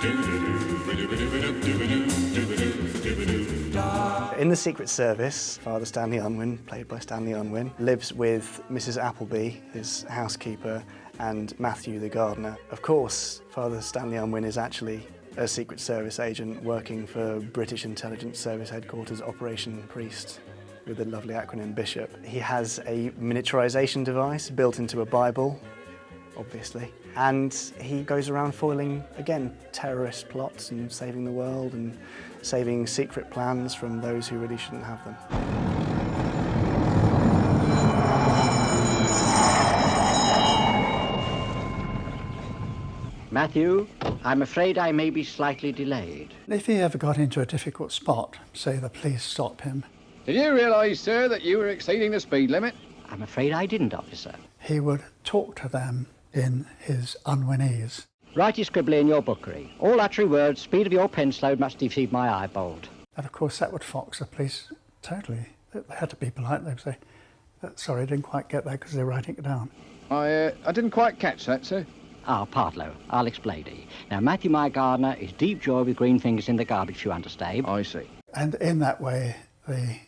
In the Secret Service, Father Stanley Unwin, played by Stanley Unwin, lives with Mrs. Appleby, his housekeeper, and Matthew the gardener. Of course, Father Stanley Unwin is actually a Secret Service agent working for British Intelligence Service Headquarters Operation Priest, with the lovely acronym Bishop. He has a miniaturization device built into a Bible, obviously, and he goes around foiling, again, terrorist plots and saving the world and saving secret plans from those who really shouldn't have them. Matthew, I'm afraid I may be slightly delayed. If he ever got into a difficult spot, say the police stop him. Did you realise, sir, that you were exceeding the speed limit? I'm afraid I didn't, officer. He would talk to them in his Unwinese. Write your scribbly in your bookery. All uttery words, speed of your pencil load must deceive my eyebolt. And of course that would fox the police totally. They had to be polite. They would say, sorry, I didn't quite get that because they're writing it down. I didn't quite catch that, sir. Ah, Partlow, I'll explain to you. Now, Matthew, my gardener, is deep joy with green fingers in the garbage, you understand. I see. And in that way, the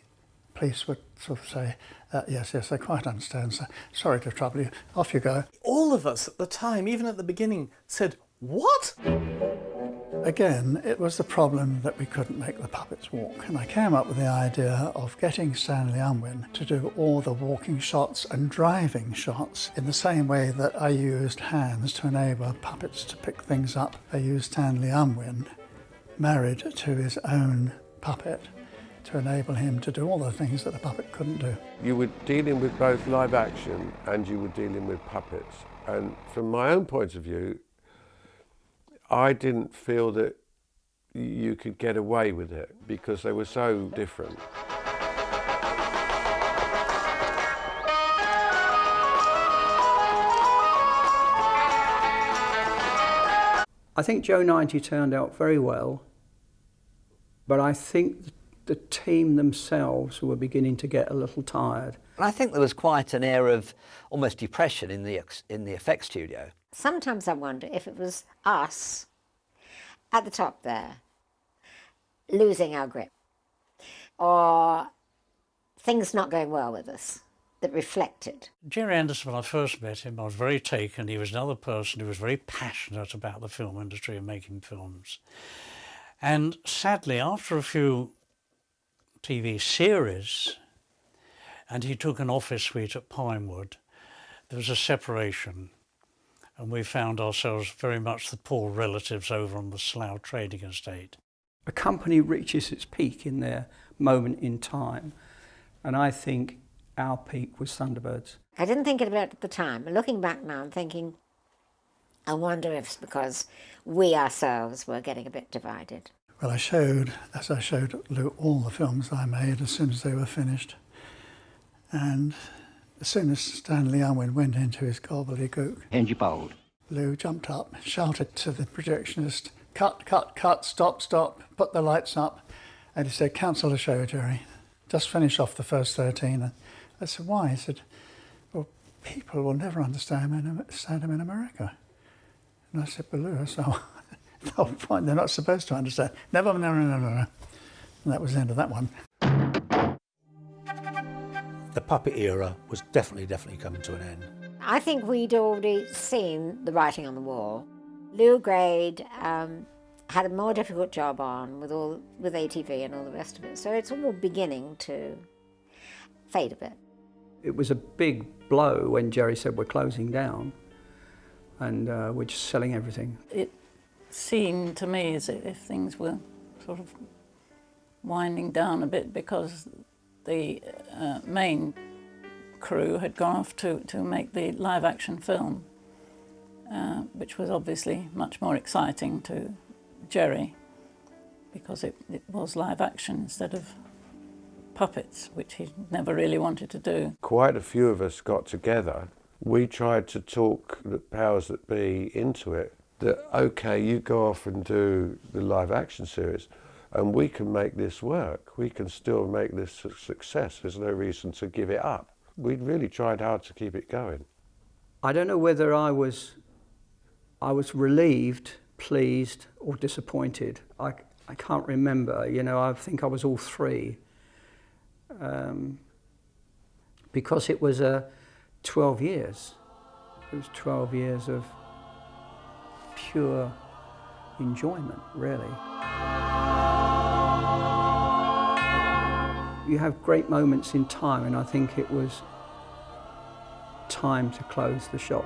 police would sort of say, yes, I quite understand, sir. Sorry to trouble you. Off you go. All of us at the time, even at the beginning, said, what? Again, it was the problem that we couldn't make the puppets walk, and I came up with the idea of getting Stanley Unwin to do all the walking shots and driving shots in the same way that I used hands to enable puppets to pick things up. I used Stanley Unwin, married to his own puppet, to enable him to do all the things that the puppet couldn't do. You were dealing with both live action and you were dealing with puppets. And from my own point of view, I didn't feel that you could get away with it because they were so different. I think Joe 90 turned out very well, but I think the team themselves were beginning to get a little tired. And I think there was quite an air of almost depression in the effects studio. Sometimes I wonder if it was us at the top there losing our grip, or things not going well with us that reflected. Gerry Anderson, when I first met him, I was very taken. He was another person who was very passionate about the film industry and making films. And sadly, after a few TV series, and he took an office suite at Pinewood, there was a separation. And we found ourselves very much the poor relatives over on the Slough trading estate. A company reaches its peak in their moment in time, and I think our peak was Thunderbirds. I didn't think about it at the time. Looking back now, I'm thinking, I wonder if it's because we ourselves were getting a bit divided. Well, as I showed Lou all the films I made as soon as they were finished. And as soon as Stanley Unwin went into his gobbledygook, Henry Bold. Lou jumped up, shouted to the projectionist, cut, cut, cut, stop, stop, put the lights up. And he said, cancel the show, Gerry. Just finish off the first 13. And I said, why? He said, well, people will never understand him in America. And I said, but Lou, that's the whole point. They're not supposed to understand. Never. And that was the end of that one. The puppet era was definitely coming to an end. I think we'd already seen the writing on the wall. Lou Grade had a more difficult job on with ATV and all the rest of it, so it's all beginning to fade a bit. It was a big blow when Gerry said we're closing down and we're just selling everything. It seemed to me as if things were sort of winding down a bit because the main crew had gone off to make the live-action film, which was obviously much more exciting to Gerry because it was live-action instead of puppets, which he never really wanted to do. Quite a few of us got together. We tried to talk the powers that be into it, that, okay, you go off and do the live-action series, and we can make this work. We can still make this a success. There's no reason to give it up. We really tried hard to keep it going. I don't know whether I was relieved pleased or disappointed. I can't remember, you know, I think I was all three. Because it was 12 years. It was 12 years of pure enjoyment, really. You have great moments in time, and I think it was time to close the shop.